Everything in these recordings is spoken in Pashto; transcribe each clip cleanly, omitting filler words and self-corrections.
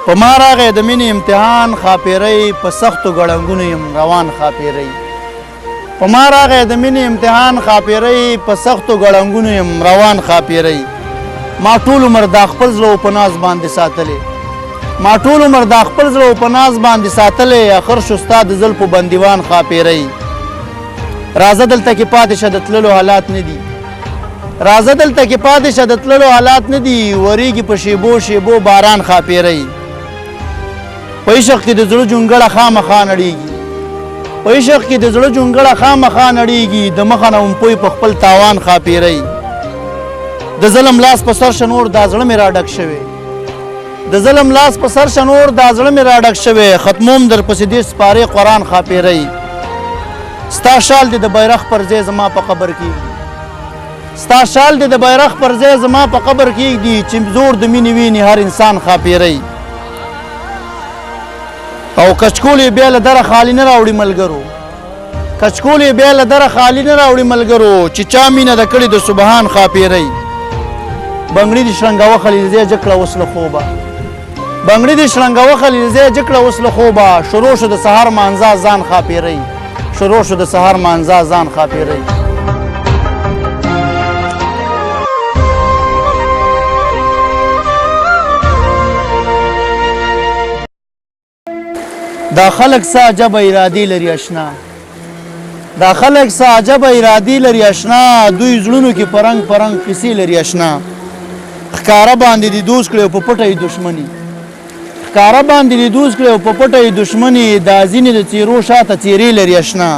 په ما راغی د مینې امتحان ښاپیرۍ په سختو ګړنګونو یم روان ښاپیرۍ په ما راغی د مینې امتحان ښاپیرۍ په سختو ګړنګونو یم روان ښاپیرۍ ما ټول عمر دا خپل زړه په ناز باندې ساتلی ما ټول عمر دا خپل زړه په ناز باندې ساتلی اخر شو ستا د زلفو بندیوان ښاپیرۍ راځه دلته کې پاتې شه د تللو حالات نه دي راځه دلته کې پاتې شه د تللو حالات نه دي وریږي په شیبو شیبو باران ښاپیرۍ په عشق کې د زړه جونګړه خامخا نړېږي په عشق کې د زړه جونګړه خامخا نړېږي د مخه نه امپوی په خپل تاوان ښاپیرۍ د ظلم لاس په سر شه نور دا زړه مې راډک شوی د ظلم لاس په سر شه نور دا زړه مې راډک شوی ختموم در پسې دې سپارې قرآن ښاپیرۍ ستا شال دې د بیرغ پر ځای زما په قبر کېږدي ستا شال دې د بیرغ پر ځای زما په قبر کېږدي چې زور د مینې ویني هر انسان ښاپیرۍ او کچکول یې بیا له دره خالي نه راوړي ملګرو کچکول یې بیا له دره خالي نه راوړي ملګرو چې چا مینه د کړې د سبحان ښاپیرۍ بنګړي دې شرنګاوه خلیلزی جکړه اوس له خوبه بنګړي دې شرنګاوه خلیلزی جکړه اوس له خوبه شروع شو د سهار مانځه ځان ښاپیرۍ شروع شو د سهار مانځه ځان ښاپیرۍ دا خلق څه عجبه ارادې لري اشنا دا خلق څه عجبه ارادې لري اشنا دوی زړونو کې پرنګ پرنګ قصې لري اشنا ښکاره باندې دې دوست کړی په پټه یې دښمني ښکاره باندې دې دوست کړی په پټه یې دښمني دا ځینې د څېرو شاته څېرې لري اشنا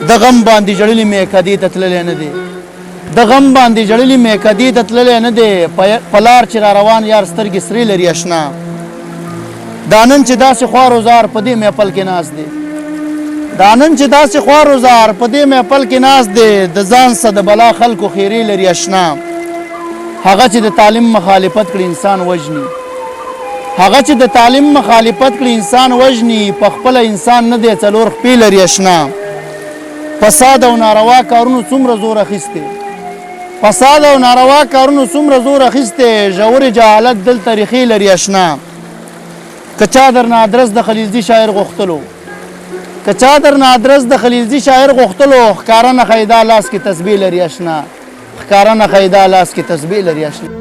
د غم باندې ژړلې مې کدې ته تللی نه دی د غم باندې ژړلې مې کدې ته تللی نه دی په لار چې را روان یار سترګې سرې لري اشنا دا نن چې داسې خوار وزار په دې محفل کې ناست دی دا نن چې داسې خوار وزار په دې محفل کې ناست دی د ځان څه د بلا خلکو خیرې لري اشنا هغه چې د تعلیم مخالفت کړي انسان وژني هغه چې د تعلیم مخالفت کړي انسان وژني په خپله انسان نه دی څلور خپې لري اشنا فساد او ناروا کارونو څومره زور اخیستی فساد او ناروا کارونو څومره زور اخیستی ژورې جهالت دلته ریښې لري اشنا که چا درنه ادرس د خلیلزي شاعر غوښتلو که چا درنه ادرس د خلیلزي شاعر غوښتلو ښکاره نښی دا لاس کې تسبیح لري اشنا ښکاره نښی دا لاس کې تسبیح لري اشنا